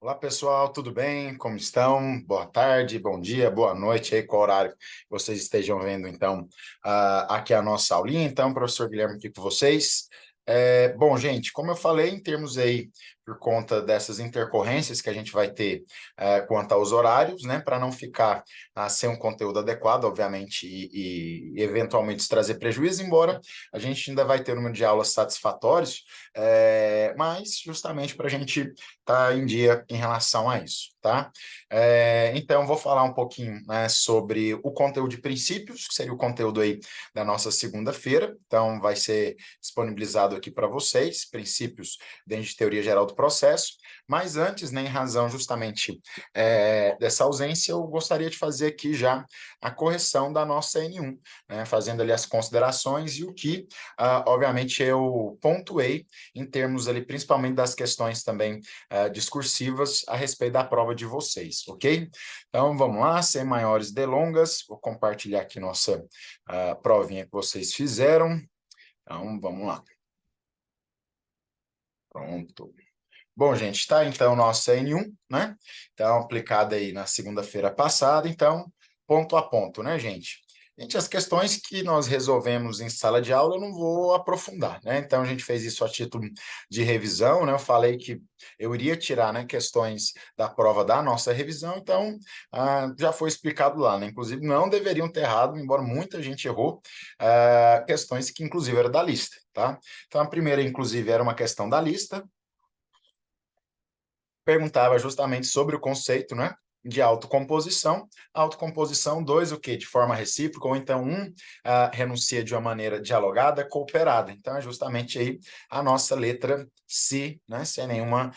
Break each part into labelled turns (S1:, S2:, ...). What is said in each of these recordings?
S1: Olá, pessoal, tudo bem? Como estão? Boa tarde, bom dia, boa noite aí, qual horário que vocês estejam vendo, então, aqui a nossa aulinha. Então, professor Guilherme aqui com vocês. Bom, gente, como eu falei, em termos aí, por conta dessas intercorrências que a gente vai ter quanto aos horários, né, para não ficar sem um conteúdo adequado, obviamente, e eventualmente trazer prejuízo, embora a gente ainda vai ter um número de aulas satisfatórios, mas justamente para a gente tá em dia em relação a isso, tá? Então, vou falar um pouquinho, né, sobre o conteúdo de princípios, que seria o conteúdo aí da nossa segunda-feira. Então, vai ser disponibilizado aqui para vocês, princípios dentro de teoria geral do processo. Mas antes, né, em razão justamente dessa ausência, eu gostaria de fazer aqui já a correção da nossa N1, né, fazendo ali as considerações e o que, obviamente, eu pontuei em termos ali, principalmente das questões também discursivas a respeito da prova de vocês, ok? Então, vamos lá, sem maiores delongas, vou compartilhar aqui nossa provinha que vocês fizeram. Então, vamos lá. Pronto. Bom, gente, está então nossa N1, né? Então, aplicada aí na segunda-feira passada. Então, ponto a ponto, né, gente? Gente, as questões que nós resolvemos em sala de aula eu não vou aprofundar, né? Então, a gente fez isso a título de revisão, né? Eu falei que eu iria tirar, né, questões da prova da nossa revisão, então já foi explicado lá, né? Inclusive, não deveriam ter errado, embora muita gente errou, questões que, inclusive, eram da lista, tá? Então, a primeira, inclusive, era uma questão da lista, perguntava justamente sobre o conceito, né, de autocomposição. Autocomposição, dois, o quê? De forma recíproca, ou então renuncia de uma maneira dialogada, cooperada. Então, é justamente aí a nossa letra C, né, sem nenhuma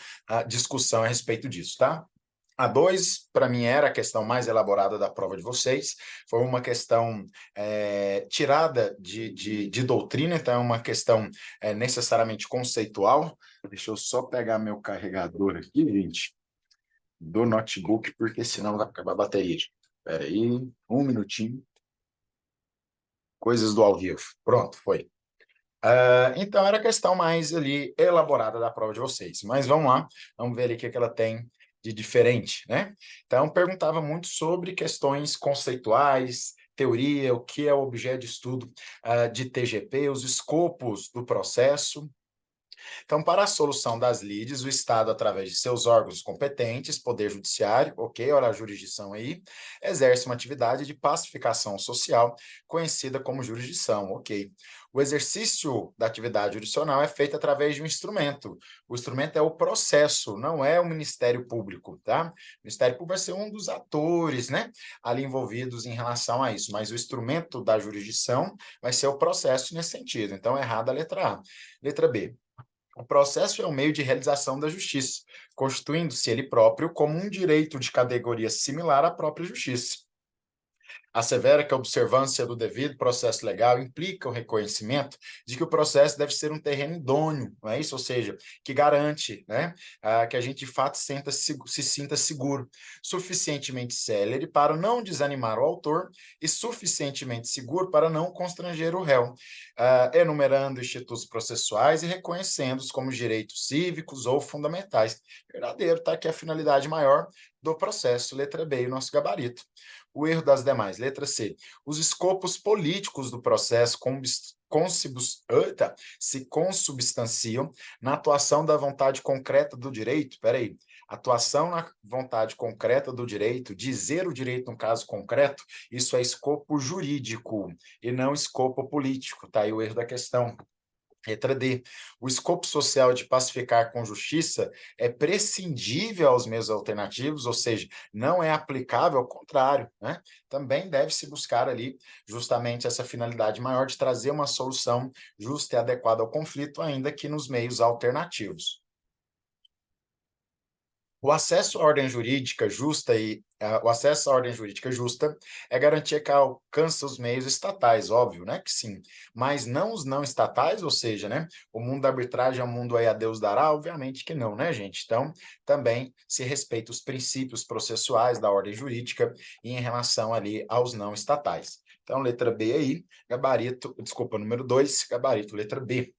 S1: discussão a respeito disso, tá? A dois, para mim, era a questão mais elaborada da prova de vocês. Foi uma questão tirada de doutrina, então é uma questão necessariamente conceitual. Deixa eu só pegar meu carregador aqui, gente, do notebook, porque senão vai acabar a bateria. Espera aí, um minutinho. Coisas do ao vivo. Pronto, foi. Então, era a questão mais ali elaborada da prova de vocês. Mas vamos lá, vamos ver ali o que ela tem de diferente, né? Então, perguntava muito sobre questões conceituais, teoria, o que é o objeto de estudo de TGP, os escopos do processo. Então, para a solução das lides, o Estado, através de seus órgãos competentes, Poder Judiciário, ok, olha a jurisdição aí, exerce uma atividade de pacificação social, conhecida como jurisdição, ok. O exercício da atividade jurisdicional é feito através de um instrumento. O instrumento é o processo, não é o Ministério Público, tá? O Ministério Público vai ser um dos atores, né, ali envolvidos em relação a isso, mas o instrumento da jurisdição vai ser o processo nesse sentido. Então, é errada a letra A. Letra B. O processo é um meio de realização da justiça, constituindo-se ele próprio como um direito de categoria similar à própria justiça. Assevera que a observância do devido processo legal implica o reconhecimento de que o processo deve ser um terreno idôneo, não é isso? Ou seja, que garante, né, que a gente de fato se sinta seguro, suficientemente célere para não desanimar o autor e suficientemente seguro para não constranger o réu, enumerando institutos processuais e reconhecendo-os como direitos cívicos ou fundamentais. Verdadeiro, tá? Que é a finalidade maior do processo, letra B, o nosso gabarito. O erro das demais, letra C. Os escopos políticos do processo se consubstanciam na atuação da vontade concreta do direito. Peraí, atuação na vontade concreta do direito, dizer o direito no caso concreto, isso é escopo jurídico e não escopo político, tá aí o erro da questão. Letra D. O escopo social de pacificar com justiça é prescindível aos meios alternativos, ou seja, não é aplicável, ao contrário, né? Também deve-se buscar ali justamente essa finalidade maior de trazer uma solução justa e adequada ao conflito, ainda que nos meios alternativos. O acesso à ordem jurídica justa o acesso à ordem jurídica justa é garantia que alcança os meios estatais, óbvio, né, que sim, mas não os não estatais, ou seja, né, o mundo da arbitragem é um mundo aí a Deus dará, obviamente que não, né, gente? Então, também se respeita os princípios processuais da ordem jurídica em relação ali aos não estatais. Então, letra B aí, gabarito, desculpa, número 2, gabarito, letra B.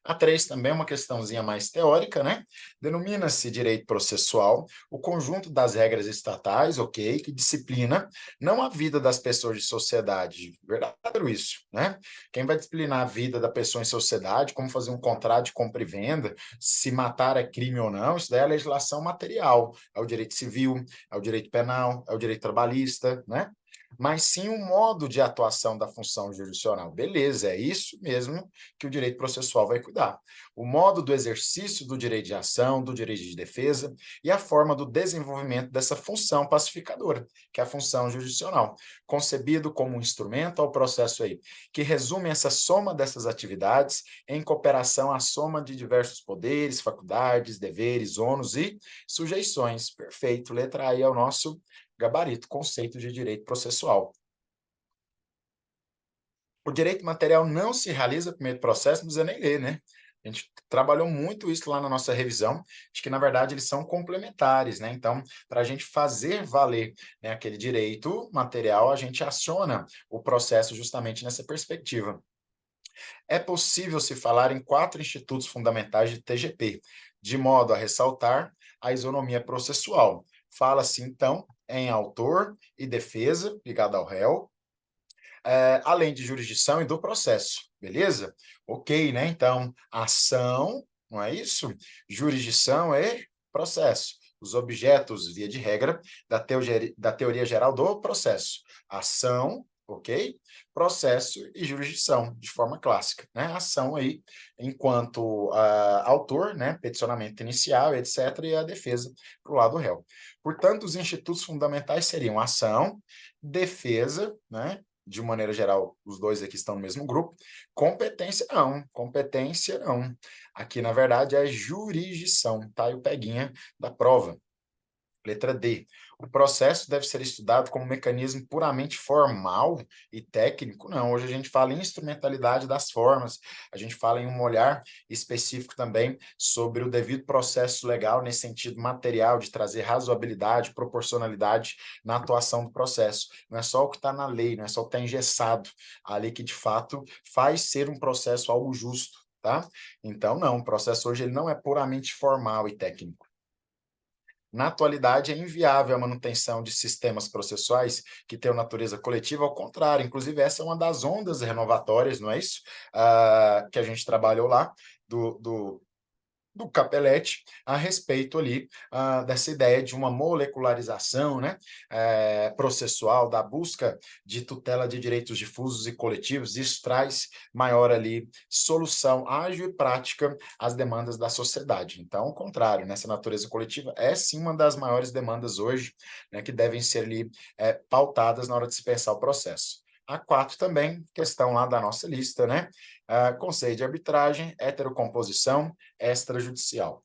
S1: A 3 também é uma questãozinha mais teórica, né? Denomina-se direito processual o conjunto das regras estatais, ok, que disciplina não a vida das pessoas de sociedade, verdadeiro isso, né? Quem vai disciplinar a vida da pessoa em sociedade, como fazer um contrato de compra e venda, se matar é crime ou não, isso daí é a legislação material, é o direito civil, é o direito penal, é o direito trabalhista, né? Mas sim o modo de atuação da função jurisdicional. Beleza, é isso mesmo que o direito processual vai cuidar. O modo do exercício do direito de ação, do direito de defesa e a forma do desenvolvimento dessa função pacificadora, que é a função jurisdicional, concebido como um instrumento ao processo aí, que resume essa soma dessas atividades em cooperação à soma de diversos poderes, faculdades, deveres, ônus e sujeições. Perfeito, letra A é o nosso gabarito, conceito de direito processual. O direito material não se realiza por meio do processo, não precisa nem ler, né? A gente trabalhou muito isso lá na nossa revisão, de que, na verdade, eles são complementares, né? Então, para a gente fazer valer, né, aquele direito material, a gente aciona o processo justamente nessa perspectiva. É possível se falar em 4 institutos fundamentais de TGP, de modo a ressaltar a isonomia processual. Fala-se, então, em autor e defesa, ligado ao réu, além de jurisdição e do processo, beleza? Ok, né? Então, ação, não é isso? Jurisdição e processo. Os objetos, via de regra, da teoria geral do processo. Ação, ok? Processo e jurisdição, de forma clássica, né? Ação aí, enquanto autor, né? Peticionamento inicial, etc., e a defesa para o lado réu. Portanto, os institutos fundamentais seriam ação, defesa, né? De maneira geral, os dois aqui estão no mesmo grupo. Competência não. Aqui, na verdade, é jurisdição, tá? E o peguinha da prova. Letra D. O processo deve ser estudado como um mecanismo puramente formal e técnico? Não. Hoje a gente fala em instrumentalidade das formas, a gente fala em um olhar específico também sobre o devido processo legal, nesse sentido material, de trazer razoabilidade, proporcionalidade na atuação do processo. Não é só o que está na lei, não é só o que está engessado ali que, de fato, faz ser um processo algo justo, tá? Então, não, o processo hoje ele não é puramente formal e técnico. Na atualidade, é inviável a manutenção de sistemas processuais que tenham natureza coletiva, ao contrário, inclusive essa é uma das ondas renovatórias, não é isso? Que a gente trabalhou lá, do Capelletti a respeito ali dessa ideia de uma molecularização, né, processual, da busca de tutela de direitos difusos e coletivos. Isso traz maior ali solução ágil e prática às demandas da sociedade. Então, ao contrário, nessa natureza coletiva é sim uma das maiores demandas hoje, né, que devem ser ali pautadas na hora de se pensar o processo. A 4 também, questão lá da nossa lista, né? Conceito de arbitragem, heterocomposição, extrajudicial.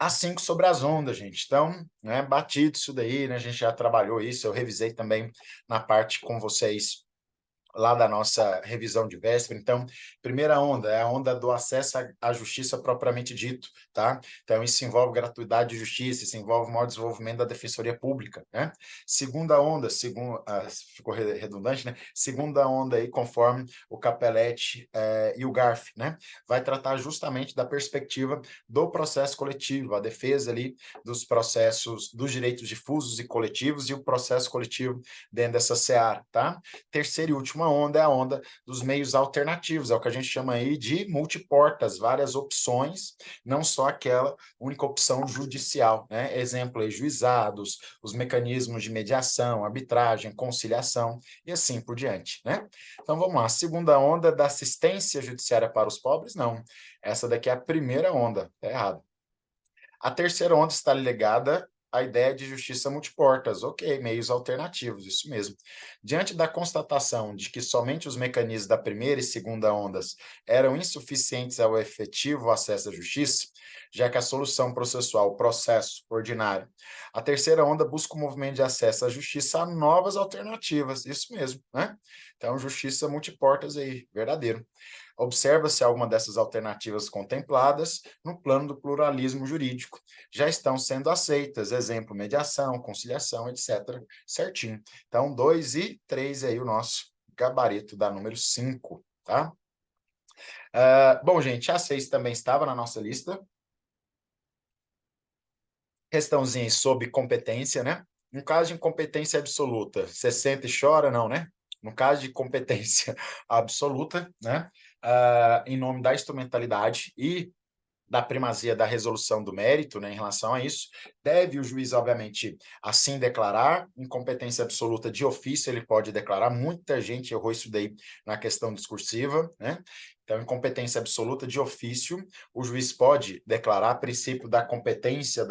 S1: A 5 sobre as ondas, gente. Então, né, batido isso daí, né? A gente já trabalhou isso, eu revisei também na parte com vocês lá da nossa revisão de véspera. Então, primeira onda é a onda do acesso à justiça propriamente dito, tá? Então, isso envolve gratuidade de justiça, isso envolve o maior desenvolvimento da defensoria pública, né? Segunda onda, ficou redundante, né? Segunda onda aí, conforme o Capelletti e o Garf, né? Vai tratar justamente da perspectiva do processo coletivo, a defesa ali dos processos, dos direitos difusos e coletivos e o processo coletivo dentro dessa seara, tá? Terceira e última onda é a onda dos meios alternativos, é o que a gente chama aí de multiportas, várias opções, não só aquela única opção judicial, né? Exemplo aí, juizados, os mecanismos de mediação, arbitragem, conciliação e assim por diante, né? Então vamos lá, segunda onda da assistência judiciária para os pobres, não. Essa daqui é a primeira onda, tá errado. A terceira onda está ligada à ideia de justiça multiportas. Ok, meios alternativos, isso mesmo. Diante da constatação de que somente os mecanismos da primeira e segunda ondas eram insuficientes ao efetivo acesso à justiça, já que a solução processual, o processo ordinário, a terceira onda busca o movimento de acesso à justiça a novas alternativas, isso mesmo, né? Então, justiça multiportas aí, verdadeiro. Observa-se alguma dessas alternativas contempladas no plano do pluralismo jurídico. Já estão sendo aceitas, exemplo, mediação, conciliação, etc. Certinho. Então, 2 e 3 aí o nosso gabarito da número 5, tá? Bom, gente, a 6 também estava na nossa lista. Questãozinha aí sobre competência, né? No caso de incompetência absoluta, você senta e chora, não, né? No caso de competência absoluta, né? Em nome da instrumentalidade e da primazia da resolução do mérito, né, em relação a isso, deve o juiz, obviamente, assim declarar, incompetência absoluta de ofício ele pode declarar, muita gente errou isso daí na questão discursiva, né? Então, incompetência absoluta de ofício, o juiz pode declarar princípio da competência,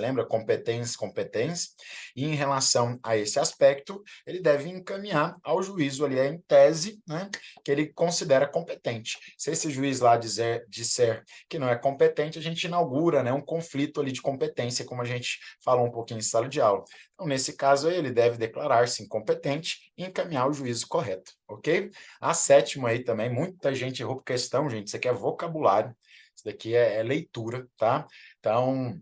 S1: lembra? Competência, competência, e em relação a esse aspecto, ele deve encaminhar ao juízo ali, em tese, né, que ele considera competente. Se esse juiz lá disser que não é competente, a gente inaugura, né, um conflito ali de competência, como a gente falou um pouquinho em sala de aula. Então, nesse caso, ele deve declarar-se incompetente e encaminhar o juízo correto, ok? A sétima aí também, muita gente errou por questão, gente, isso aqui é vocabulário, isso daqui é leitura, tá? Então,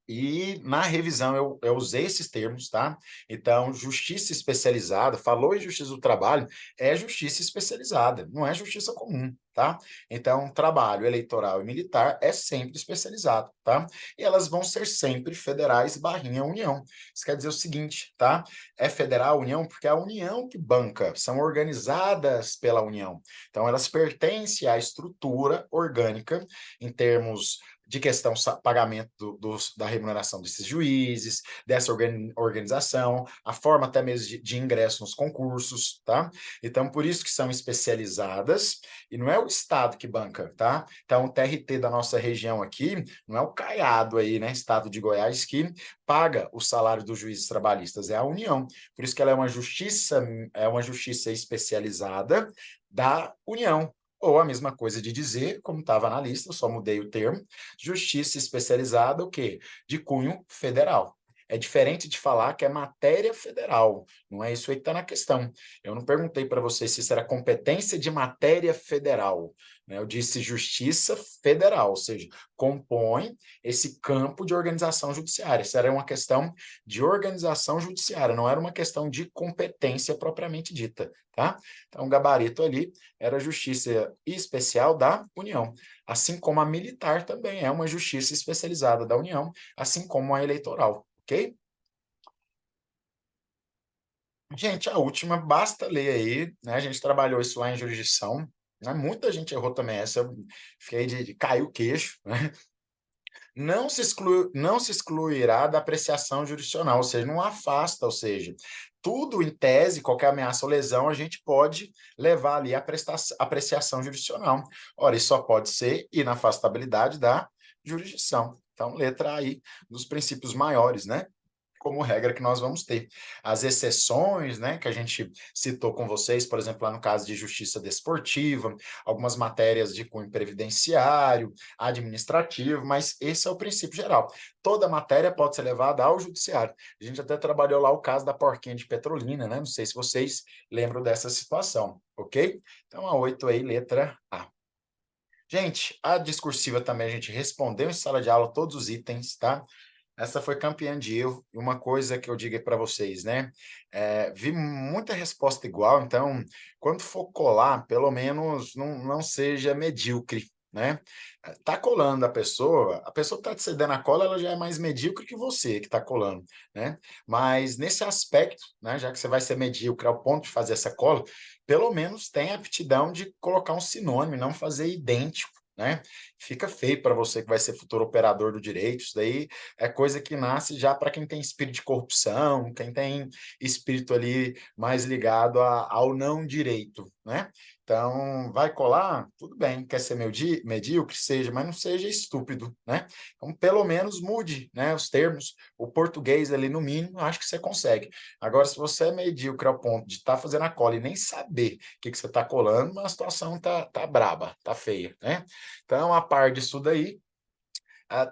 S1: e na revisão eu usei esses termos, tá? Então, justiça especializada, falou em justiça do trabalho, é justiça especializada, não é justiça comum, tá? Então, trabalho eleitoral e militar é sempre especializado, tá? E elas vão ser sempre federais barrinha União. Isso quer dizer o seguinte, tá? É federal União porque é a União que banca, são organizadas pela União. Então, elas pertencem à estrutura orgânica em termos de questão pagamento da remuneração desses juízes, dessa organização, a forma até mesmo de ingresso nos concursos, tá? Então, por isso que são especializadas, e não é o Estado que banca, tá? Então, o TRT da nossa região aqui, não é o Caiado aí, né, Estado de Goiás, que paga o salário dos juízes trabalhistas, é a União. Por isso que ela é uma justiça especializada da União, ou a mesma coisa de dizer, como estava na lista, eu só mudei o termo, justiça especializada, o quê? De cunho federal. É diferente de falar que é matéria federal, não é isso aí que está na questão. Eu não perguntei para você se isso era competência de matéria federal, né? Eu disse justiça federal, ou seja, compõe esse campo de organização judiciária. Isso era uma questão de organização judiciária, não era uma questão de competência propriamente dita, tá? Então, o gabarito ali era Justiça Especial da União, assim como a militar também é uma justiça especializada da União, assim como a eleitoral, ok? Gente, a última, basta ler aí, né? A gente trabalhou isso lá em jurisdição, né? Muita gente errou também essa, eu fiquei de cair o queixo, né? Não se excluirá da apreciação jurisdicional, ou seja, não afasta, ou seja, tudo em tese, qualquer ameaça ou lesão, a gente pode levar ali a apreciação jurisdicional. Ora, isso só pode ser inafastabilidade da jurisdição. Então, letra aí dos princípios maiores, né? Como regra que nós vamos ter. As exceções, né, que a gente citou com vocês, por exemplo, lá no caso de justiça desportiva, algumas matérias de cunho previdenciário, administrativo, mas esse é o princípio geral. Toda matéria pode ser levada ao judiciário. A gente até trabalhou lá o caso da porquinha de Petrolina, né? Não sei se vocês lembram dessa situação, ok? Então, a 8 aí, letra A. Gente, a discursiva também a gente respondeu em sala de aula todos os itens, tá? Essa foi campeã de erro. E uma coisa que eu digo para vocês, né? Vi muita resposta igual, então, quando for colar, pelo menos não seja medíocre, né? Tá colando a pessoa que está te cedendo a cola, ela já é mais medíocre que você que está colando, né? Mas nesse aspecto, né, já que você vai ser medíocre ao ponto de fazer essa cola, pelo menos tenha aptidão de colocar um sinônimo, não fazer idêntico, né? Fica feio para você que vai ser futuro operador do direito, isso daí é coisa que nasce já para quem tem espírito de corrupção, quem tem espírito ali mais ligado ao não direito, né? Então, vai colar? Tudo bem, quer ser medíocre? Seja, mas não seja estúpido, né? Então, pelo menos mude, né, os termos, o português ali no mínimo, acho que você consegue. Agora, se você é medíocre ao ponto de estar fazendo a cola e nem saber o que você está colando, a situação tá braba, tá feia, né? Então, a par disso daí,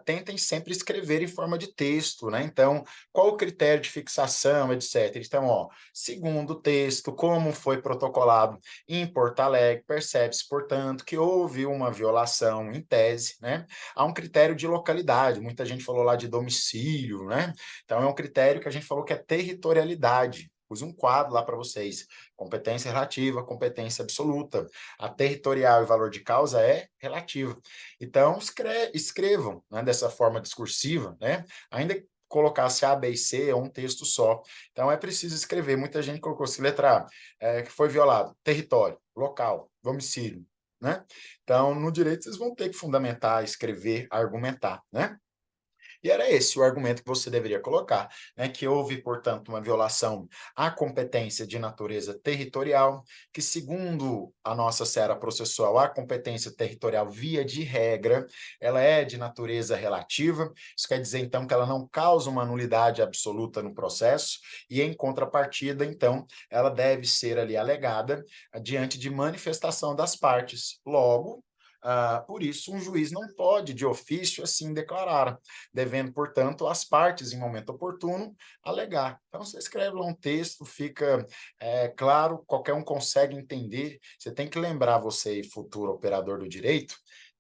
S1: tentem sempre escrever em forma de texto, né? Então, qual o critério de fixação, etc. Então, ó, segundo o texto, como foi protocolado em Porto Alegre, percebe-se, portanto, que houve uma violação em tese, né? Há um critério de localidade, muita gente falou lá de domicílio, né? Então, é um critério que a gente falou que é territorialidade. pus um quadro lá para vocês. Competência relativa, competência absoluta. A territorial e valor de causa é relativa. Então, escrevam, né, dessa forma discursiva, né? Ainda que colocasse A, B e C ou um texto só. Então, é preciso escrever. Muita gente colocou se letra A, que foi violado, território, local, domicílio, né? Então, no direito, vocês vão ter que fundamentar, escrever, argumentar, né? E era esse o argumento que você deveria colocar, né? Que houve, portanto, uma violação à competência de natureza territorial, que, segundo a nossa seara processual, a competência territorial, via de regra, ela é de natureza relativa. Isso quer dizer, então, que ela não causa uma nulidade absoluta no processo, e, em contrapartida, então, ela deve ser ali alegada diante de manifestação das partes. Logo, por isso, um juiz não pode, de ofício, assim declarar, devendo, portanto, as partes, em momento oportuno, alegar. Então, você escreve lá um texto, fica claro, qualquer um consegue entender. Você tem que lembrar, você, futuro operador do direito,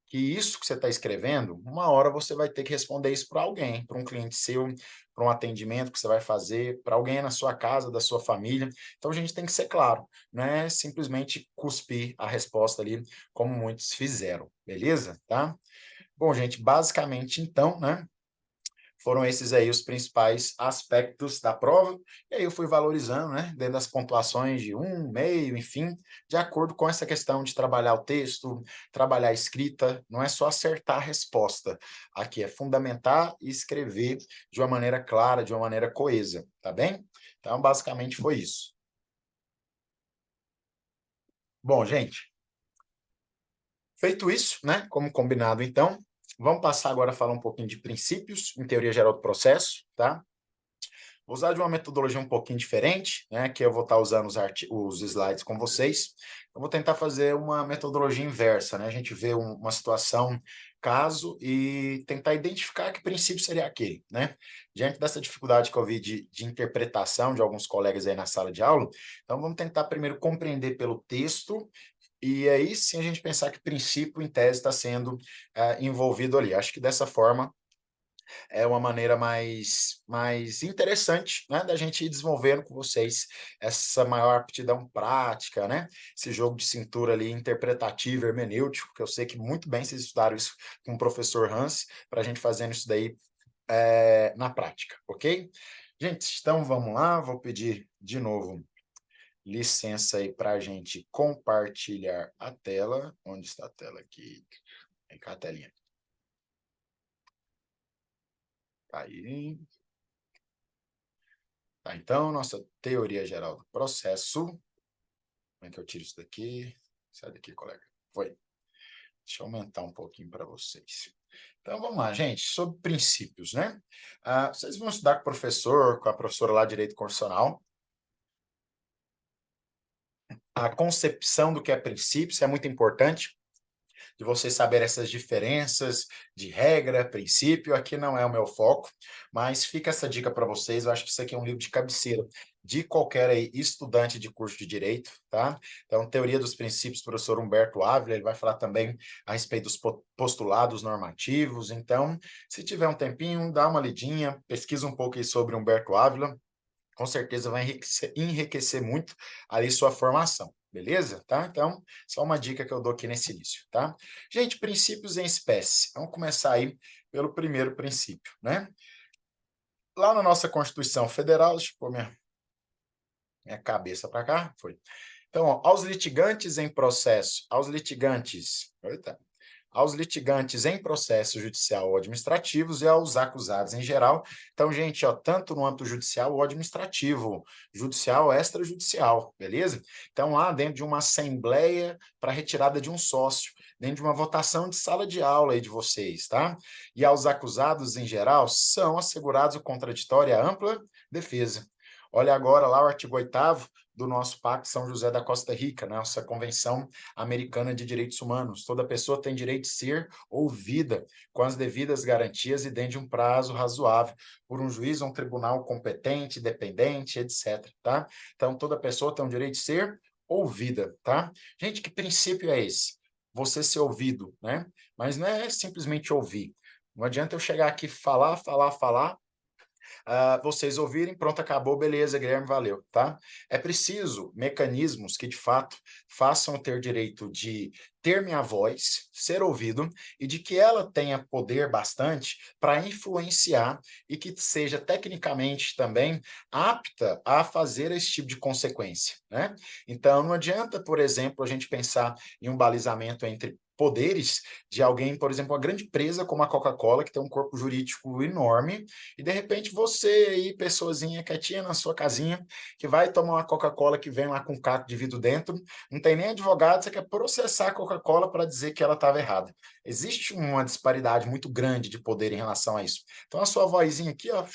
S1: que isso que você está escrevendo, uma hora você vai ter que responder isso para alguém, para um cliente seu, para um atendimento que você vai fazer, para alguém na sua casa, da sua família. Então, a gente tem que ser claro, não é simplesmente cuspir a resposta ali, como muitos fizeram, beleza? Tá? Bom, gente, basicamente, então, né? Foram esses aí os principais aspectos da prova, e aí eu fui valorizando, né, dentro das pontuações de um, meio, enfim, de acordo com essa questão de trabalhar o texto, trabalhar a escrita, não é só acertar a resposta, aqui é fundamentar e escrever de uma maneira clara, de uma maneira coesa, tá bem? Então, basicamente foi isso. Bom, gente, feito isso, né, como combinado então, vamos passar agora a falar um pouquinho de princípios em teoria geral do processo, tá? Vou usar de uma metodologia um pouquinho diferente, né? Que eu vou estar usando os slides com vocês. Eu vou tentar fazer uma metodologia inversa, né? A gente vê uma situação, caso, e tentar identificar que princípio seria aquele, né? Diante dessa dificuldade que eu vi de interpretação de alguns colegas aí na sala de aula, então vamos tentar primeiro compreender pelo texto e aí sim a gente pensar que princípio, em tese, está sendo envolvido ali. Acho que dessa forma é uma maneira mais interessante, né, da gente ir desenvolvendo com vocês essa maior aptidão prática, né? Esse jogo de cintura ali interpretativo, hermenêutico, que eu sei que muito bem vocês estudaram isso com o professor Hans, para a gente fazendo isso daí na prática, ok? Gente, então vamos lá, vou pedir de novo licença aí para a gente compartilhar a tela. Onde está a tela aqui? Vem cá a telinha. Tá aí. Tá, então, nossa teoria geral do processo. Como é que eu tiro isso daqui? Sai daqui, colega. Foi. Deixa eu aumentar um pouquinho para vocês. Então, vamos lá, gente, sobre princípios, né? Vocês vão estudar com o professor, com a professora lá de Direito Constitucional. A concepção do que é princípio, isso é muito importante, de vocês saberem essas diferenças de regra, princípio. Aqui não é o meu foco, mas fica essa dica para vocês. Eu acho que isso aqui é um livro de cabeceira de qualquer aí, estudante de curso de Direito, tá? Então, Teoria dos Princípios, professor Humberto Ávila, ele vai falar também a respeito dos postulados normativos. Então, se tiver um tempinho, dá uma lidinha, pesquisa um pouco aí sobre Humberto Ávila, com certeza vai enriquecer muito ali sua formação, beleza? Tá? Então, só uma dica que eu dou aqui nesse início, tá? Gente, princípios em espécie. Vamos começar aí pelo primeiro princípio, né? Lá na nossa Constituição Federal, deixa eu pôr minha cabeça para cá, foi. Então, ó, aos litigantes em processo judicial ou administrativos e aos acusados em geral. Então, gente, ó, tanto no âmbito judicial ou administrativo, judicial ou extrajudicial, beleza? Então, lá dentro de uma assembleia para retirada de um sócio, dentro de uma votação de sala de aula aí de vocês, tá? E aos acusados em geral, são assegurados o contraditório e a ampla defesa. Olha agora lá o artigo 8º do nosso Pacto São José da Costa Rica, né? Nossa Convenção Americana de Direitos Humanos. Toda pessoa tem direito de ser ouvida com as devidas garantias e dentro de um prazo razoável por um juiz ou um tribunal competente, dependente, etc, tá? Então, toda pessoa tem o direito de ser ouvida, tá? Gente, que princípio é esse? Você ser ouvido, né? Mas não é simplesmente ouvir. Não adianta eu chegar aqui falar, vocês ouvirem, pronto, acabou, beleza, Guilherme, valeu, tá? É preciso mecanismos que, de fato, façam eu ter direito de ter minha voz, ser ouvido, e de que ela tenha poder bastante para influenciar e que seja tecnicamente também apta a fazer esse tipo de consequência, né? Então, não adianta, por exemplo, a gente pensar em um balizamento entre poderes de alguém, por exemplo, uma grande empresa como a Coca-Cola, que tem um corpo jurídico enorme, e de repente você aí, pessoazinha quietinha na sua casinha, que vai tomar uma Coca-Cola que vem lá com um caco de vidro dentro, não tem nem advogado, você quer processar a Coca-Cola para dizer que ela estava errada. Existe uma disparidade muito grande de poder em relação a isso. Então a sua vozinha aqui, ó,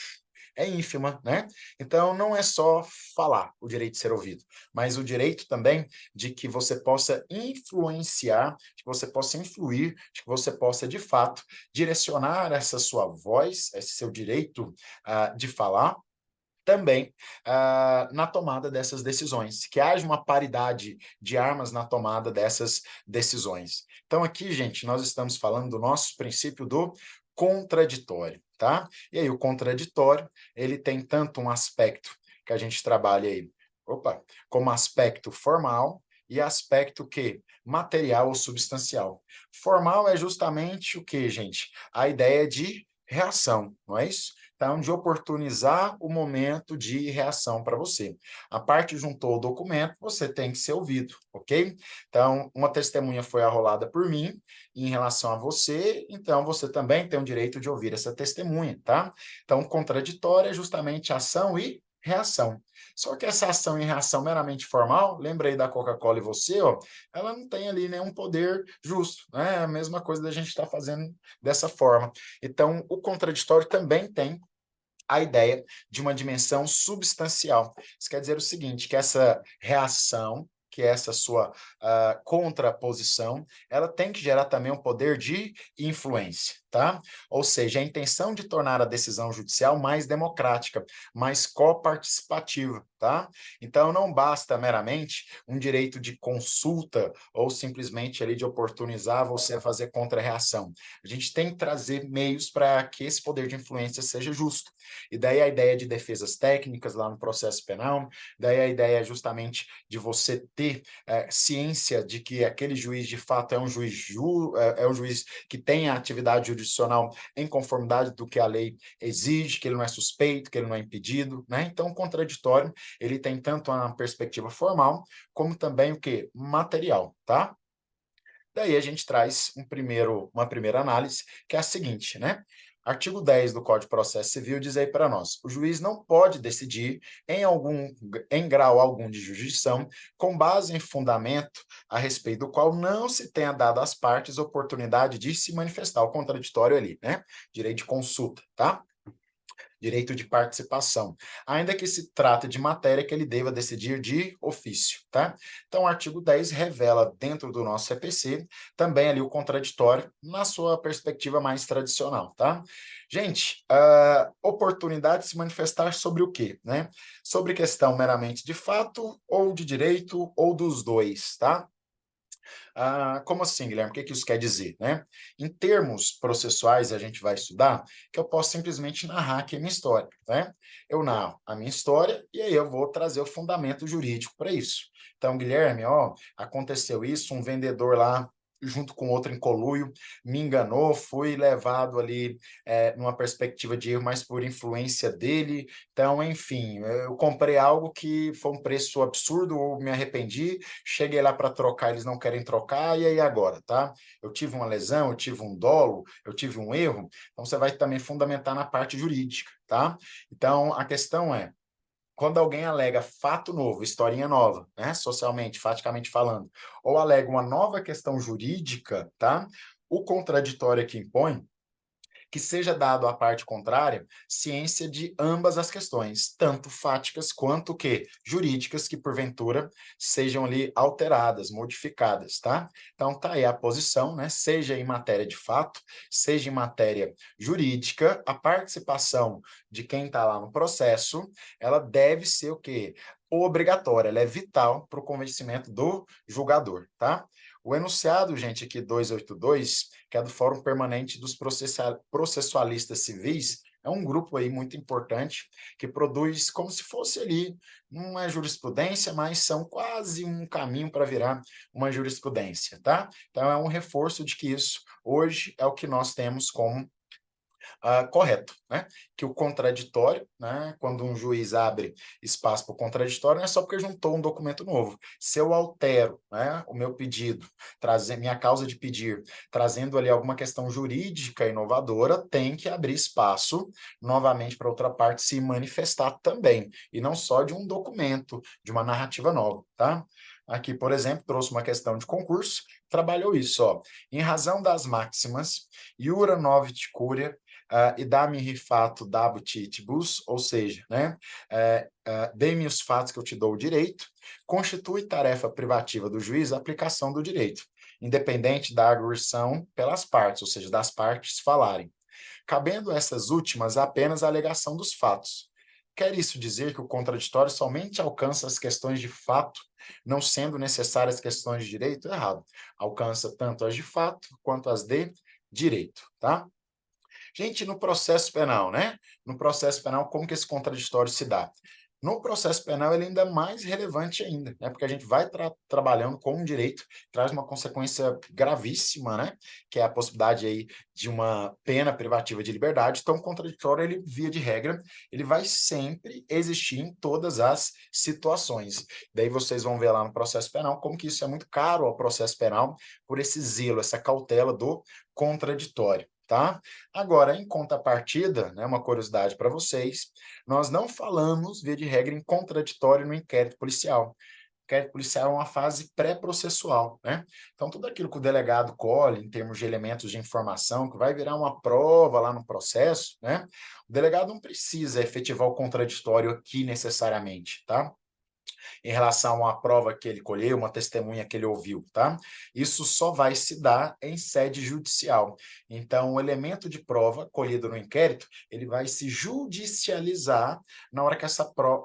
S1: é ínfima, né? Então não é só falar o direito de ser ouvido, mas o direito também de que você possa influenciar, de que você possa influir, de que você possa de fato direcionar essa sua voz, esse seu direito de falar, também na tomada dessas decisões, que haja uma paridade de armas na tomada dessas decisões. Então, aqui, gente, nós estamos falando do nosso princípio do contraditório, tá? E aí, o contraditório, ele tem tanto um aspecto que a gente trabalha aí, como aspecto formal e aspecto que material ou substancial. Formal é justamente o que, gente? A ideia de reação, não é isso? Então, de oportunizar o momento de reação para você. A parte juntou o documento, você tem que ser ouvido, ok? Então, uma testemunha foi arrolada por mim em relação a você, então você também tem o direito de ouvir essa testemunha, tá? Então, contraditório é justamente ação e reação. Só que essa ação e reação meramente formal, lembrei da Coca-Cola e você, ó, ela não tem ali nenhum poder justo, né? É a mesma coisa da gente estar fazendo dessa forma. Então, o contraditório também tem a ideia de uma dimensão substancial. Isso quer dizer o seguinte, que essa reação, que é essa sua contraposição, ela tem que gerar também um poder de influência, tá? Ou seja, a intenção de tornar a decisão judicial mais democrática, mais coparticipativa, tá? Então, não basta meramente um direito de consulta ou simplesmente ali de oportunizar você a fazer contra-reação. A gente tem que trazer meios para que esse poder de influência seja justo. E daí a ideia de defesas técnicas lá no processo penal, daí a ideia justamente de você ter ciência de que aquele juiz de fato é um é um juiz que tem a atividade jurisdicional em conformidade do que a lei exige, que ele não é suspeito, que ele não é impedido, né? Então, o contraditório, ele tem tanto uma perspectiva formal, como também o que? Material, tá? Daí a gente traz uma primeira análise, que é a seguinte, né? Artigo 10 do Código de Processo Civil diz aí para nós: o juiz não pode decidir em grau algum de jurisdição com base em fundamento a respeito do qual não se tenha dado às partes oportunidade de se manifestar o contraditório ali, né? Direito de consulta, tá? Direito de participação, ainda que se trate de matéria que ele deva decidir de ofício, tá? Então, o artigo 10 revela dentro do nosso CPC também ali o contraditório na sua perspectiva mais tradicional, tá? Gente, oportunidade de se manifestar sobre o quê, né? Sobre questão meramente de fato ou de direito ou dos dois, tá? Como assim, Guilherme? O que que isso quer dizer, né? Em termos processuais, a gente vai estudar que eu posso simplesmente narrar aqui a minha história, né? Eu narro a minha história e aí eu vou trazer o fundamento jurídico para isso. Então, Guilherme, ó, aconteceu isso, um vendedor lá junto com outro em conluio, me enganou, fui levado ali numa perspectiva de erro, mas por influência dele. Então, enfim, eu comprei algo que foi um preço absurdo, ou me arrependi, cheguei lá para trocar, eles não querem trocar, e aí agora, tá? Eu tive uma lesão, eu tive um dolo, eu tive um erro, então você vai também fundamentar na parte jurídica, tá? Então, a questão é, quando alguém alega fato novo, historinha nova, né, socialmente, faticamente falando, ou alega uma nova questão jurídica, tá? O contraditório que impõe que seja dado à parte contrária ciência de ambas as questões, tanto fáticas quanto que jurídicas, que porventura sejam ali alteradas, modificadas, tá? Então tá aí a posição, né? Seja em matéria de fato, seja em matéria jurídica, a participação de quem está lá no processo, ela deve ser o quê? Obrigatória, ela é vital para o convencimento do julgador, tá? O enunciado, gente, aqui 282, que é do Fórum Permanente dos Processualistas Civis, é um grupo aí muito importante que produz como se fosse ali uma jurisprudência, mas são quase um caminho para virar uma jurisprudência, tá? Então é um reforço de que isso hoje é o que nós temos como correto, né? Que o contraditório, né? Quando um juiz abre espaço para o contraditório, não é só porque juntou um documento novo. Se eu altero, né, o meu pedido, minha causa de pedir, trazendo ali alguma questão jurídica inovadora, tem que abrir espaço novamente para outra parte se manifestar também, e não só de um documento, de uma narrativa nova, tá? Aqui, por exemplo, trouxe uma questão de concurso, trabalhou isso, ó. Em razão das máximas, iura novit curia, e dá-me rifato dabut itibus, ou seja, né, dê-me os fatos que eu te dou o direito, constitui tarefa privativa do juiz a aplicação do direito, independente da arguição pelas partes, ou seja, das partes falarem, cabendo essas últimas apenas a alegação dos fatos. Quer isso dizer que o contraditório somente alcança as questões de fato, não sendo necessárias questões de direito? Errado. Alcança tanto as de fato quanto as de direito, tá? Gente, no processo penal, né? No processo penal, como que esse contraditório se dá? No processo penal, ele ainda é mais relevante ainda, né? Porque a gente vai trabalhando com um direito, traz uma consequência gravíssima, né? Que é a possibilidade aí de uma pena privativa de liberdade. Então, o contraditório, ele, via de regra, ele vai sempre existir em todas as situações. Daí vocês vão ver lá no processo penal como que isso é muito caro ao processo penal por esse zelo, essa cautela do contraditório. Tá? Agora, em contrapartida, né, uma curiosidade para vocês, nós não falamos, via de regra, em contraditório no inquérito policial. O inquérito policial é uma fase pré-processual, né? Então, tudo aquilo que o delegado colhe, em termos de elementos de informação, que vai virar uma prova lá no processo, né? O delegado não precisa efetivar o contraditório aqui necessariamente, tá? Em relação à prova que ele colheu, uma testemunha que ele ouviu, tá? Isso só vai se dar em sede judicial. Então, o elemento de prova colhido no inquérito, ele vai se judicializar na hora que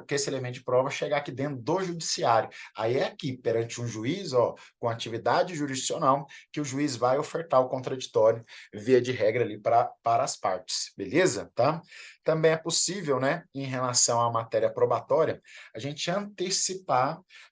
S1: que esse elemento de prova chegar aqui dentro do judiciário. Aí é aqui, perante um juiz, ó, com atividade jurisdicional, que o juiz vai ofertar o contraditório, via de regra ali para as partes, beleza? Tá? Também é possível, né, em relação à matéria probatória, a gente antecipar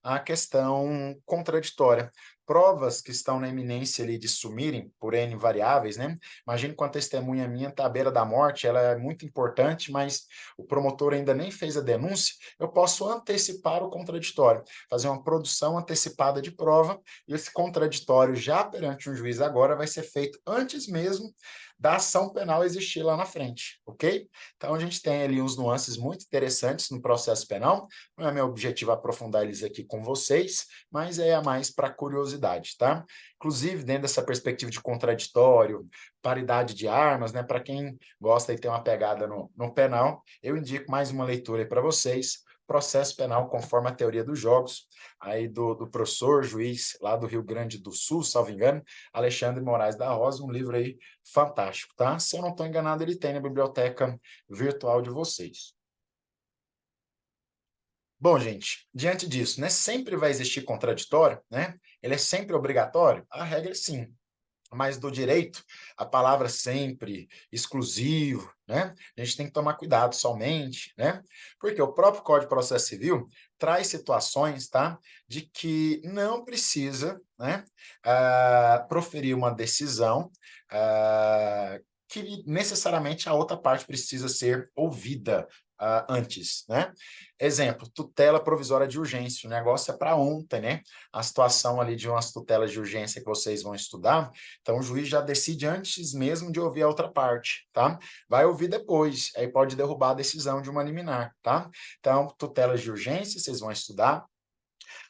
S1: a questão contraditória. Provas que estão na iminência ali de sumirem por N variáveis, né? Imagine que uma testemunha minha está à beira da morte, ela é muito importante, mas o promotor ainda nem fez a denúncia, eu posso antecipar o contraditório, fazer uma produção antecipada de prova, e esse contraditório já perante um juiz agora vai ser feito antes mesmo da ação penal existir lá na frente, ok? Então, a gente tem ali uns nuances muito interessantes no processo penal. Não é meu objetivo aprofundar eles aqui com vocês, mas é a mais para curiosidade, tá? Inclusive, dentro dessa perspectiva de contraditório, paridade de armas, né? Para quem gosta de ter uma pegada no penal, eu indico mais uma leitura aí para vocês. Processo Penal conforme a teoria dos jogos, aí do professor, juiz lá do Rio Grande do Sul, salvo engano, Alexandre Moraes da Rosa, um livro aí fantástico, tá? Se eu não estou enganado, ele tem na biblioteca virtual de vocês. Bom, gente, diante disso, né, sempre vai existir contraditório, né? Ele é sempre obrigatório? A regra é sim. Mas do direito, a palavra sempre, exclusivo, né? A gente tem que tomar cuidado somente, né? Porque o próprio Código de Processo Civil traz situações, tá? De que não precisa, né? Proferir uma decisão que necessariamente a outra parte precisa ser ouvida antes, né? Exemplo, tutela provisória de urgência. O negócio é para ontem, né? A situação ali de umas tutelas de urgência que vocês vão estudar, então, o juiz já decide antes mesmo de ouvir a outra parte, tá? Vai ouvir depois, aí pode derrubar a decisão de uma liminar, tá? Então, tutelas de urgência, vocês vão estudar.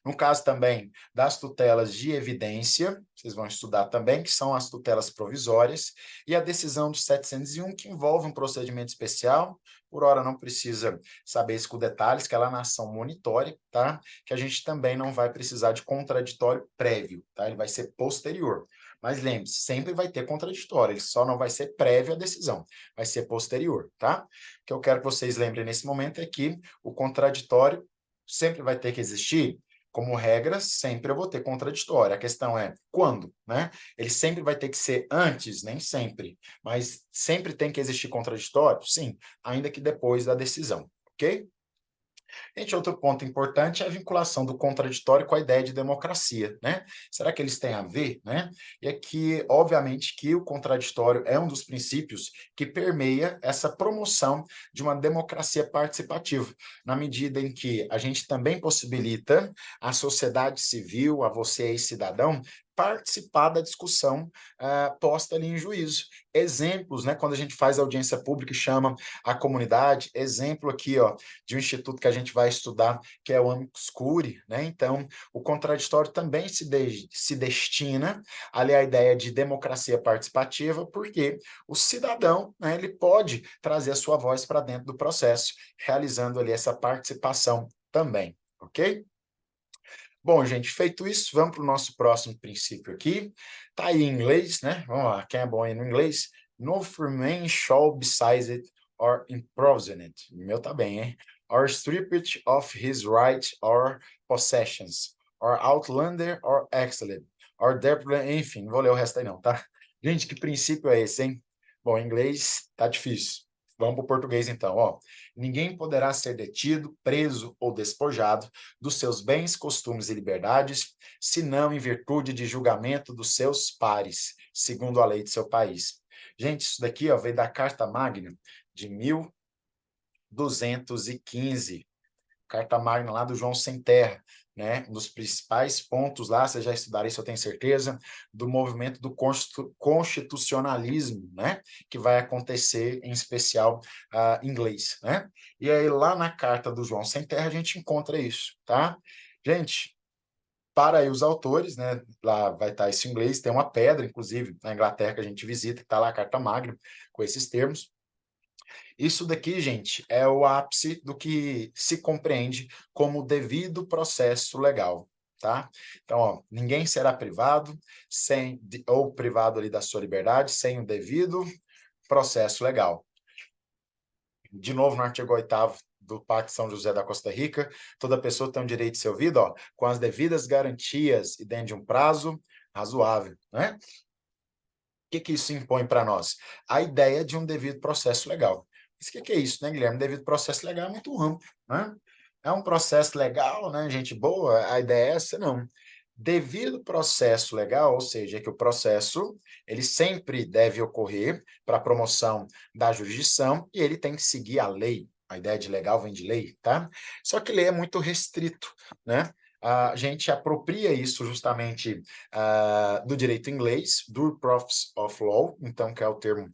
S1: No caso também das tutelas de evidência, vocês vão estudar também, que são as tutelas provisórias, e a decisão do 701, que envolve um procedimento especial, por hora não precisa saber isso com detalhes, que é lá na ação monitória, tá? Que a gente também não vai precisar de contraditório prévio, tá? Ele vai ser posterior. Mas lembre-se, sempre vai ter contraditório, ele só não vai ser prévio à decisão, vai ser posterior, tá? O que eu quero que vocês lembrem nesse momento é que o contraditório sempre vai ter que existir como regra, sempre eu vou ter contraditório. A questão é quando, né? Ele sempre vai ter que ser antes, nem sempre, mas sempre tem que existir contraditório? Sim, ainda que depois da decisão, ok? Gente, outro ponto importante é a vinculação do contraditório com a ideia de democracia, né? Será que eles têm a ver, né? E é que, obviamente, que o contraditório é um dos princípios que permeia essa promoção de uma democracia participativa, na medida em que a gente também possibilita à sociedade civil, a você aí, cidadão, participar da discussão posta ali em juízo. Exemplos, né, quando a gente faz audiência pública e chama a comunidade, exemplo aqui, ó, de um instituto que a gente vai estudar, que é o Amicus Curiae, né? Então, o contraditório também se destina ali à ideia de democracia participativa, porque o cidadão, né, ele pode trazer a sua voz para dentro do processo, realizando ali essa participação também, ok? Bom, gente, feito isso, vamos para o nosso próximo princípio aqui. Tá aí em inglês, né? Vamos lá, quem é bom aí no inglês? No free man shall be seized or imprisoned. O meu tá bem, hein? Or stripped of his rights or possessions, or outlander or exiled, or deprived, enfim, não vou ler o resto aí não, tá? Gente, que princípio é esse, hein? Bom, em inglês tá difícil. Vamos para o português então, ó. Ninguém poderá ser detido, preso ou despojado dos seus bens, costumes e liberdades, senão em virtude de julgamento dos seus pares, segundo a lei de seu país. Gente, isso daqui ó, veio da Carta Magna de 1215, Carta Magna lá do João Sem Terra, né? Um dos principais pontos lá, vocês já estudaram isso, eu tenho certeza, do movimento do constitucionalismo, né? Que vai acontecer, em especial, em inglês, né? E aí, lá na Carta do João Sem Terra, a gente encontra isso, tá? Gente, para aí os autores, né? Lá vai estar esse inglês, tem uma pedra, inclusive, na Inglaterra que a gente visita, que está lá a Carta Magna, com esses termos. Isso daqui, gente, é o ápice do que se compreende como devido processo legal, tá? Então, ó, ninguém será privado ou privado ali da sua liberdade sem o devido processo legal. De novo, no artigo 8º do Pacto de São José da Costa Rica, toda pessoa tem o direito de ser ouvida, ó, com as devidas garantias e dentro de um prazo razoável, né? O que que isso impõe para nós? A ideia de um devido processo legal. Mas o que que é isso, né, Guilherme? Devido processo legal é muito amplo, né? É um processo legal, né, gente boa? A ideia é essa? Não. Devido processo legal, ou seja, que o processo ele sempre deve ocorrer para a promoção da jurisdição e ele tem que seguir a lei. A ideia de legal vem de lei, tá? Só que lei é muito restrito, né? A gente apropria isso justamente do direito inglês, do Profs of Law, então, que é o termo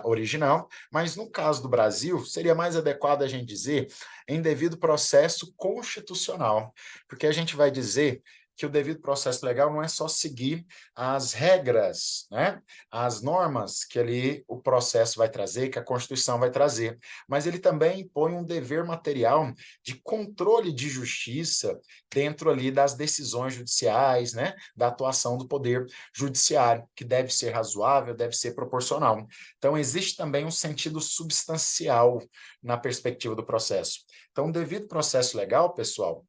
S1: original, mas no caso do Brasil, seria mais adequado a gente dizer em devido processo constitucional, porque a gente vai dizer que o devido processo legal não é só seguir as regras, né? As normas que ali o processo vai trazer, que a Constituição vai trazer, mas ele também impõe um dever material de controle de justiça dentro ali das decisões judiciais, né? Da atuação do poder judiciário, que deve ser razoável, deve ser proporcional. Então, existe também um sentido substancial na perspectiva do processo. Então, o devido processo legal, pessoal,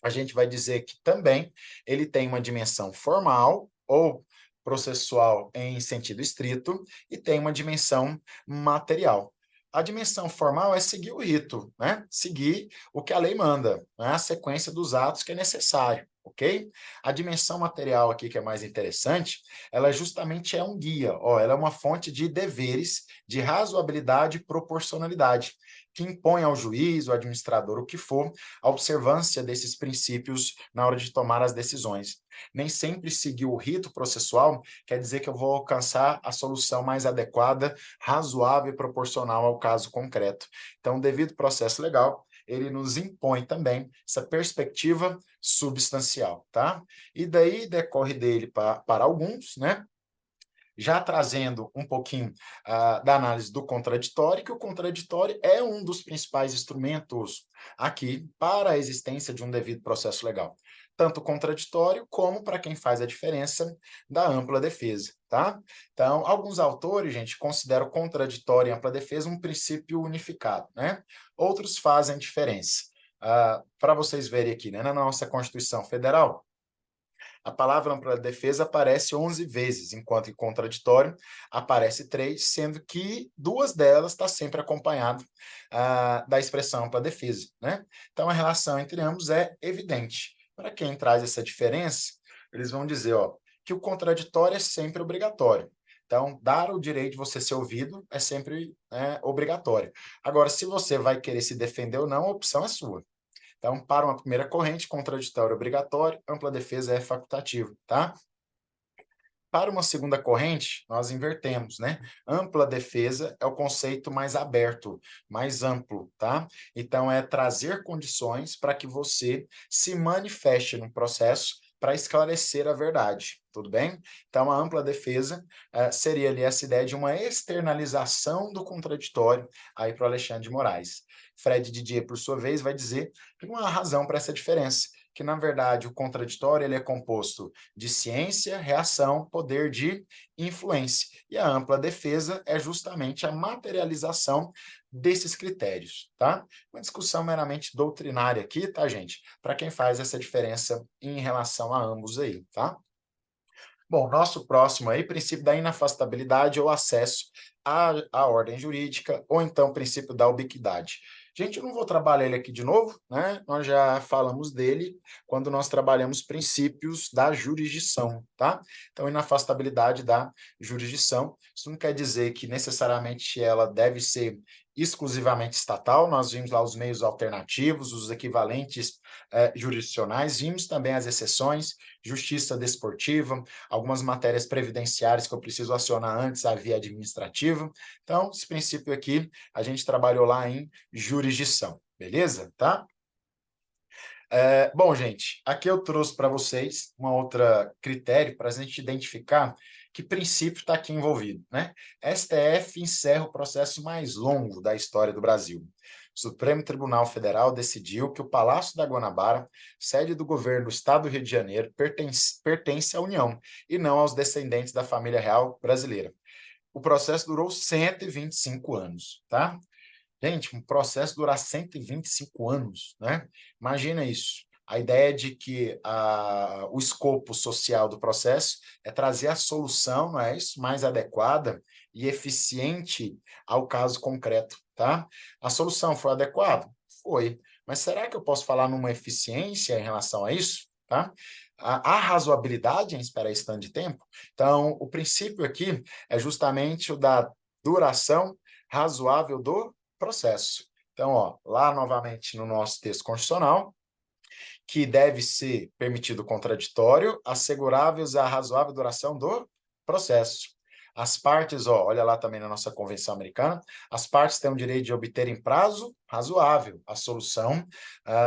S1: a gente vai dizer que também ele tem uma dimensão formal ou processual em sentido estrito e tem uma dimensão material. A dimensão formal é seguir o rito, né? Seguir o que a lei manda, né? A sequência dos atos que é necessário, ok? A dimensão material aqui, que é mais interessante, ela justamente é um guia, ó, ela é uma fonte de deveres, de razoabilidade e proporcionalidade, que impõe ao juiz, ao administrador, o que for, a observância desses princípios na hora de tomar as decisões. Nem sempre seguir o rito processual quer dizer que eu vou alcançar a solução mais adequada, razoável e proporcional ao caso concreto. Então, devido ao processo legal, ele nos impõe também essa perspectiva substancial, tá? E daí decorre dele para alguns, né? Já trazendo um pouquinho da análise do contraditório, que o contraditório é um dos principais instrumentos aqui para a existência de um devido processo legal. Tanto o contraditório como para quem faz a diferença da ampla defesa, tá? Então, alguns autores, gente, consideram o contraditório e ampla defesa um princípio unificado, né? Outros fazem diferença. para vocês verem aqui, né, na nossa Constituição Federal, a palavra ampla defesa aparece 11 vezes, enquanto que contraditório aparece 3, sendo que 2 delas está sempre acompanhado da expressão ampla defesa, né? Então, a relação entre ambos é evidente. Para quem traz essa diferença, eles vão dizer, ó, que o contraditório é sempre obrigatório. Então, dar o direito de você ser ouvido é sempre obrigatório. Agora, se você vai querer se defender ou não, a opção é sua. Então, para uma primeira corrente, contraditório é obrigatório, ampla defesa é facultativo, tá? Para uma segunda corrente, nós invertemos, né? Ampla defesa é o conceito mais aberto, mais amplo, tá? Então, é trazer condições para que você se manifeste no processo para esclarecer a verdade, tudo bem? Então, a ampla defesa seria ali essa ideia de uma externalização do contraditório aí para o Alexandre de Moraes. Fred Didier, por sua vez, vai dizer que não há razão para essa diferença, que, na verdade, o contraditório ele é composto de ciência, reação, poder de influência. E a ampla defesa é justamente a materialização desses critérios, tá? Uma discussão meramente doutrinária aqui, tá, gente? Para quem faz essa diferença em relação a ambos aí, tá? Bom, nosso próximo aí, princípio da inafastabilidade ou acesso à ordem jurídica, ou então princípio da ubiquidade. Gente, eu não vou trabalhar ele aqui de novo, né? Nós já falamos dele quando nós trabalhamos princípios da jurisdição, tá? Então, inafastabilidade da jurisdição. Isso não quer dizer que necessariamente ela deve ser exclusivamente estatal, nós vimos lá os meios alternativos, os equivalentes jurisdicionais, vimos também as exceções, justiça desportiva, algumas matérias previdenciárias que eu preciso acionar antes a via administrativa. Então, esse princípio aqui, a gente trabalhou lá em jurisdição, beleza? Tá? Bom, gente, aqui eu trouxe para vocês uma outra critério para a gente identificar que princípio está aqui envolvido, né? STF encerra o processo mais longo da história do Brasil. O Supremo Tribunal Federal decidiu que o Palácio da Guanabara, sede do governo do Estado do Rio de Janeiro, pertence à União e não aos descendentes da família real brasileira. O processo durou 125 anos, tá? Gente, um processo durar 125 anos, né? Imagina isso. A ideia de que o escopo social do processo é trazer a solução, não é isso? Mais adequada e eficiente ao caso concreto, tá? A solução foi adequada? Foi. Mas será que eu posso falar numa eficiência em relação a isso, tá? A razoabilidade em esperar esse tanto de tempo? Então, o princípio aqui é justamente o da duração razoável do processo. Então, ó, lá novamente no nosso texto constitucional, que deve ser permitido contraditório, asseguráveis a razoável duração do processo. As partes, ó, olha lá também na nossa Convenção Americana, as partes têm o direito de obter em prazo razoável a solução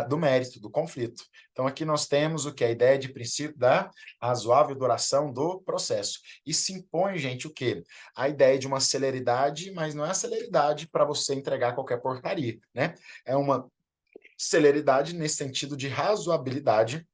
S1: do mérito, do conflito. Então, aqui nós temos o que? A ideia de princípio da razoável duração do processo. E se impõe, gente, o quê? A ideia de uma celeridade, mas não é a celeridade para você entregar qualquer porcaria, né? É uma celeridade nesse sentido de razoabilidade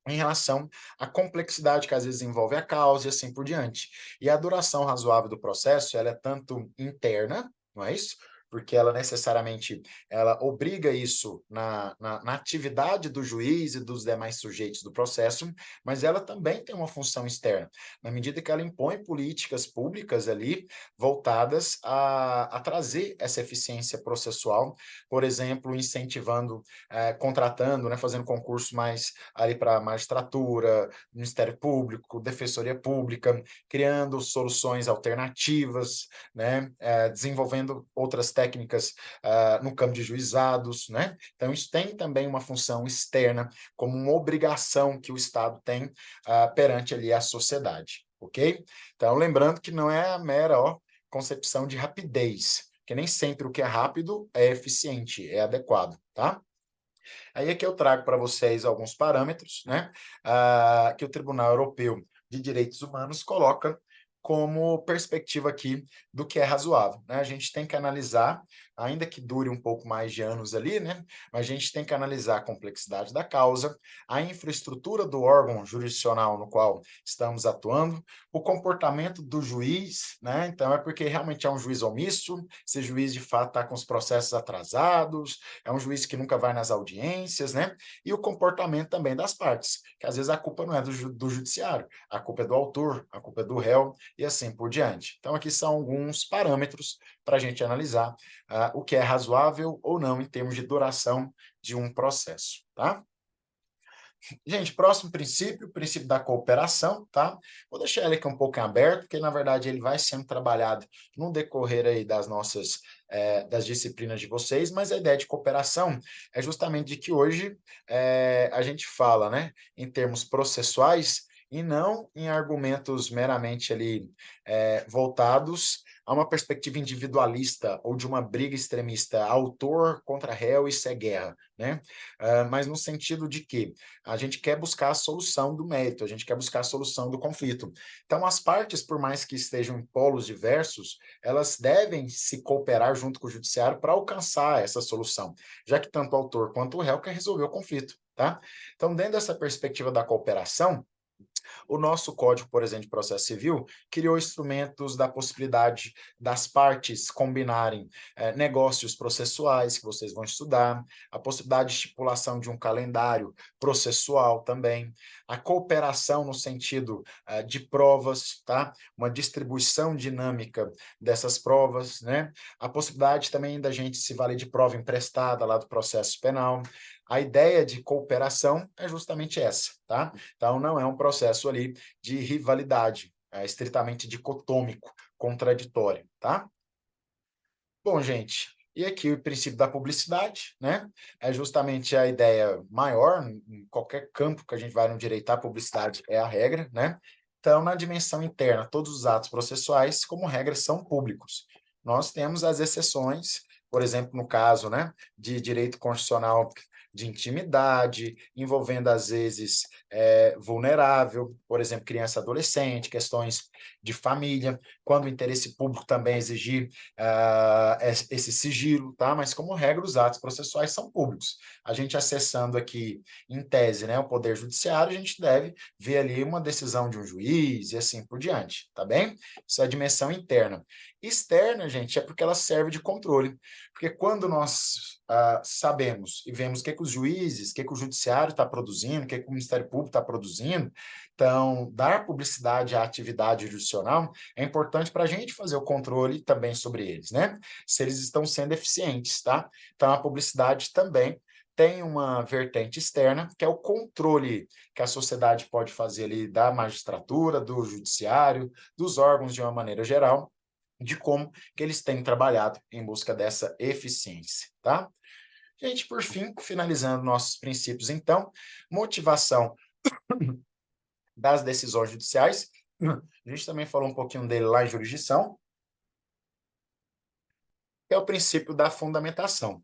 S1: em relação à complexidade que às vezes envolve a causa e assim por diante. E a duração razoável do processo, ela é tanto interna, não é isso? Porque ela necessariamente ela obriga isso na atividade do juiz e dos demais sujeitos do processo, mas ela também tem uma função externa, na medida que ela impõe políticas públicas ali voltadas a trazer essa eficiência processual, por exemplo, incentivando, contratando, né, fazendo concursos mais ali para a magistratura, Ministério Público, Defensoria Pública, criando soluções alternativas, né, desenvolvendo outras técnicas no campo de juizados, né? Então, isso tem também uma função externa, como uma obrigação que o Estado tem perante ali a sociedade, ok? Então, lembrando que não é a mera concepção de rapidez, que nem sempre o que é rápido é eficiente, é adequado, tá? Aí é que eu trago para vocês alguns parâmetros, né, que o Tribunal Europeu de Direitos Humanos coloca como perspectiva aqui do que é razoável, né? A gente tem que analisar, ainda que dure um pouco mais de anos ali, né? Mas a gente tem que analisar a complexidade da causa, a infraestrutura do órgão jurisdicional no qual estamos atuando, o comportamento do juiz, né? Então, é porque realmente é um juiz omisso, esse juiz de fato está com os processos atrasados, é um juiz que nunca vai nas audiências, né? E o comportamento também das partes, que às vezes a culpa não é do judiciário, a culpa é do autor, a culpa é do réu e assim por diante. Então, aqui são alguns parâmetros para a gente analisar o que é razoável ou não em termos de duração de um processo, tá? Gente, próximo princípio, o princípio da cooperação, tá? Vou deixar ele aqui um pouco em aberto, porque na verdade ele vai sendo trabalhado no decorrer aí das nossas das disciplinas de vocês, mas a ideia de cooperação é justamente de que hoje a gente fala, né, em termos processuais e não em argumentos meramente ali voltados a uma perspectiva individualista ou de uma briga extremista, autor contra réu, isso é guerra, né? Mas no sentido de que a gente quer buscar a solução do mérito, a gente quer buscar a solução do conflito. Então, as partes, por mais que estejam em polos diversos, elas devem se cooperar junto com o judiciário para alcançar essa solução, já que tanto o autor quanto o réu quer resolver o conflito, tá? Então, dentro dessa perspectiva da cooperação, o nosso Código, por exemplo, de Processo Civil, criou instrumentos da possibilidade das partes combinarem negócios processuais, que vocês vão estudar, a possibilidade de estipulação de um calendário processual também, a cooperação no sentido de provas, tá? Uma distribuição dinâmica dessas provas, né? A possibilidade também da gente se valer de prova emprestada lá do processo penal. A ideia de cooperação é justamente essa, tá? Então, não é um processo ali de rivalidade, é estritamente dicotômico, contraditório, tá? Bom, gente, e aqui o princípio da publicidade, né? É justamente a ideia maior, em qualquer campo que a gente vai no direito, a publicidade é a regra, né? Então, na dimensão interna, todos os atos processuais, como regra, são públicos. Nós temos as exceções, por exemplo, no caso, né, de direito constitucional de intimidade, envolvendo, às vezes, vulnerável, por exemplo, criança e adolescente, questões de família, quando o interesse público também exigir esse sigilo, tá? Mas, como regra, os atos processuais são públicos. A gente acessando aqui, em tese, né, o Poder Judiciário, a gente deve ver ali uma decisão de um juiz e assim por diante, tá bem? Isso é a dimensão interna. Externa, gente, é porque ela serve de controle. Porque quando nós sabemos e vemos o que os juízes, o que o judiciário está produzindo, o que o Ministério Público está produzindo, então, dar publicidade à atividade jurisdicional é importante para a gente fazer o controle também sobre eles, né? Se eles estão sendo eficientes, tá? Então, a publicidade também tem uma vertente externa, que é o controle que a sociedade pode fazer ali da magistratura, do judiciário, dos órgãos de uma maneira geral, de como que eles têm trabalhado em busca dessa eficiência, tá? Gente, por fim, finalizando nossos princípios, então, motivação das decisões judiciais. A gente também falou um pouquinho dele lá em jurisdição, que é o princípio da fundamentação.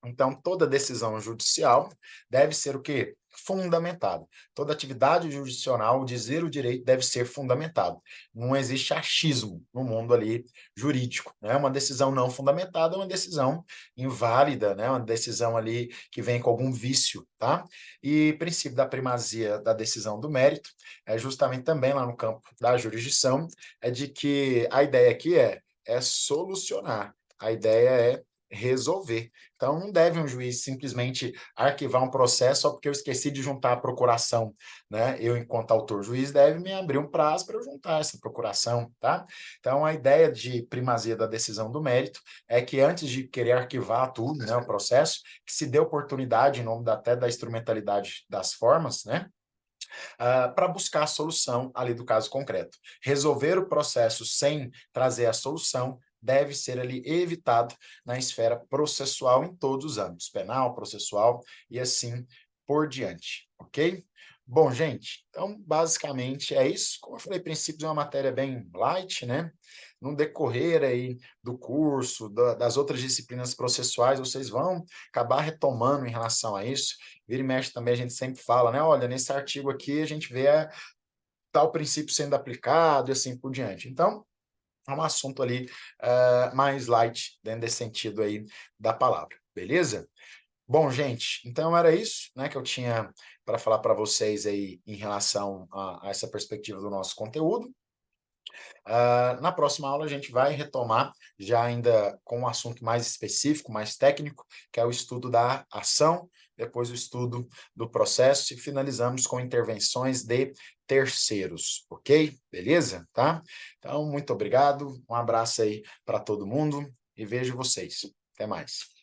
S1: Então, toda decisão judicial deve ser o quê? Fundamentada. Toda atividade jurisdicional, o dizer o direito deve ser fundamentado. Não existe achismo no mundo ali jurídico, né? Uma decisão não fundamentada é uma decisão inválida, né? Uma decisão ali que vem com algum vício, tá? E princípio da primazia da decisão do mérito é justamente também lá no campo da jurisdição, é de que a ideia aqui é solucionar. A ideia é resolver. Então, não deve um juiz simplesmente arquivar um processo só porque eu esqueci de juntar a procuração, né? Eu, enquanto autor, juiz, deve me abrir um prazo para eu juntar essa procuração, tá? Então, a ideia de primazia da decisão do mérito é que antes de querer arquivar tudo, né, o processo, que se dê oportunidade, em nome até da instrumentalidade das formas, né? Para buscar a solução ali do caso concreto. Resolver o processo sem trazer a solução deve ser ali evitado na esfera processual em todos os âmbitos, penal, processual e assim por diante, ok? Bom, gente, então basicamente é isso. Como eu falei, princípios é uma matéria bem light, né? No decorrer aí do curso, das outras disciplinas processuais, vocês vão acabar retomando em relação a isso. Vira e mexe também a gente sempre fala, né? Olha, nesse artigo aqui a gente vê tal princípio sendo aplicado e assim por diante. Então, é um assunto ali mais light, dentro desse sentido aí da palavra, beleza? Bom, gente, então era isso, né, que eu tinha para falar para vocês aí em relação a essa perspectiva do nosso conteúdo. Na próxima aula a gente vai retomar, já ainda com um assunto mais específico, mais técnico, que é o estudo da ação, depois o estudo do processo e finalizamos com intervenções de terceiros, ok? Beleza? Tá? Então, muito obrigado, um abraço aí para todo mundo e vejo vocês. Até mais.